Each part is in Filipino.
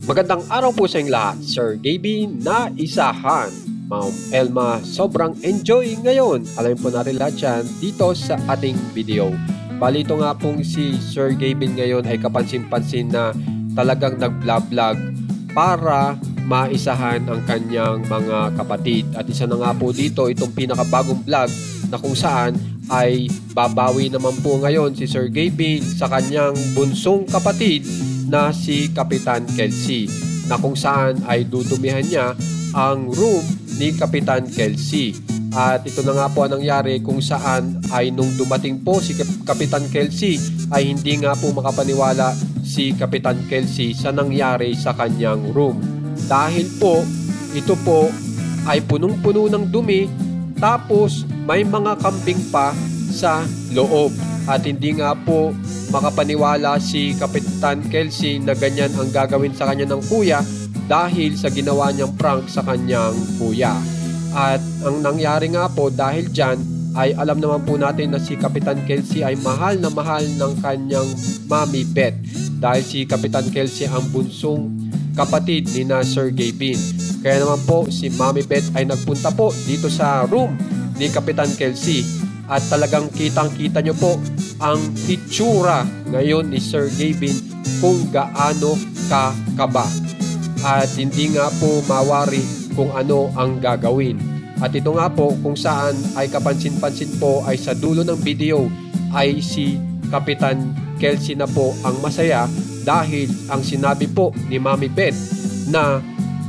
Magandang araw po sa inyong lahat. Sir Gavin na isahan. Ma'am Elma, sobrang enjoy ngayon. Alamin po natin lahat yan dito sa ating video. Bali ito nga pong si Sir Gavin ngayon ay kapansin-pansin na talagang nag-vlog para maisahan ang kanyang mga kapatid. At isa na nga po dito itong pinakabagong vlog na kung saan ay babawi naman po ngayon si Sir Gavin sa kanyang bunsong kapatid na si Kapitan Kelsey, na kung saan ay dudumihan niya ang room ni Kapitan Kelsey. At ito na nga po ang nangyari, kung saan ay nung dumating po si Kapitan Kelsey ay hindi nga po makapaniwala si Kapitan Kelsey sa nangyari sa kanyang room. Dahil po ito po ay punong-puno ng dumi, tapos may mga kambing pa sa loob. At hindi nga po makapaniwala si Kapitan Kelsey na ganyan ang gagawin sa kanya ng kuya dahil sa ginawa niyang prank sa kanyang kuya. At ang nangyari nga po dahil dyan ay alam naman po natin na si Kapitan Kelsey ay mahal na mahal ng kanyang Mami Beth, dahil si Kapitan Kelsey ang bunsong kapatid ni na Sir Gavin. Kaya naman po si Mami Beth ay nagpunta po dito sa room ni Kapitan Kelsey. At talagang kitang-kita nyo po ang itsura ngayon ni Sir Gavin kung gaano kakaba. At hindi nga po mawari kung ano ang gagawin. At ito nga po kung saan ay kapansin-pansin po ay sa dulo ng video ay si Kapitan Kelsey na po ang masaya dahil ang sinabi po ni Mami Beth na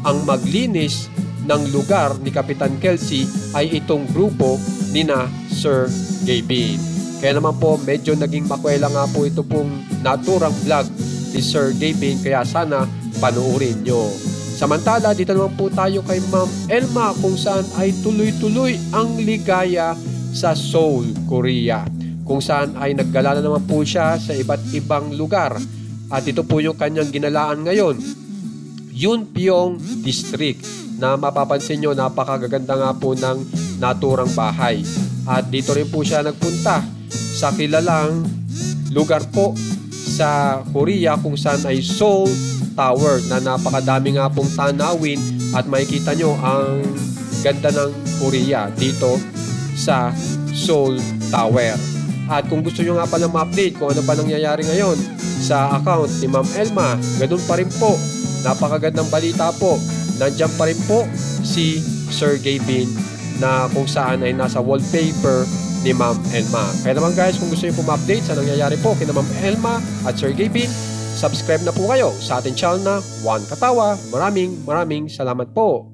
ang maglinis ng lugar ni Kapitan Kelsey ay itong grupo ni na Sir Gavin. Kaya naman po medyo naging makwela nga po ito pong naturang vlog ni Sir Gavin, kaya sana panuorin nyo. Samantala dito naman po tayo kay Ma'am Elma, kung saan ay tuloy-tuloy ang ligaya sa Seoul, Korea. Kung saan ay naggala na naman po siya sa iba't ibang lugar. At ito po yung kanyang ginalaan ngayon, Yunpyong District, na mapapansin nyo napakagaganda nga po ng naturang bahay. At dito rin po siya nagpunta sa kilalang lugar po sa Korea kung saan ay Seoul Tower, na napakadami nga pong tanawin at makikita nyo ang ganda ng Korea dito sa Seoul Tower. At kung gusto nyo nga pala ma-update kung ano pa nangyayari ngayon sa account ni Ma'am Elma, ganun pa rin po, napakagandang balita po. Nandiyan pa rin po si Sir Gavin na kung saan ay nasa wallpaper ni Ma'am Elma. Kaya naman guys, kung gusto niyo po ma-update sa nangyayari po kina Ma'am Elma at Sir Gavin, subscribe na po kayo sa ating channel na One Katawa. Maraming salamat po.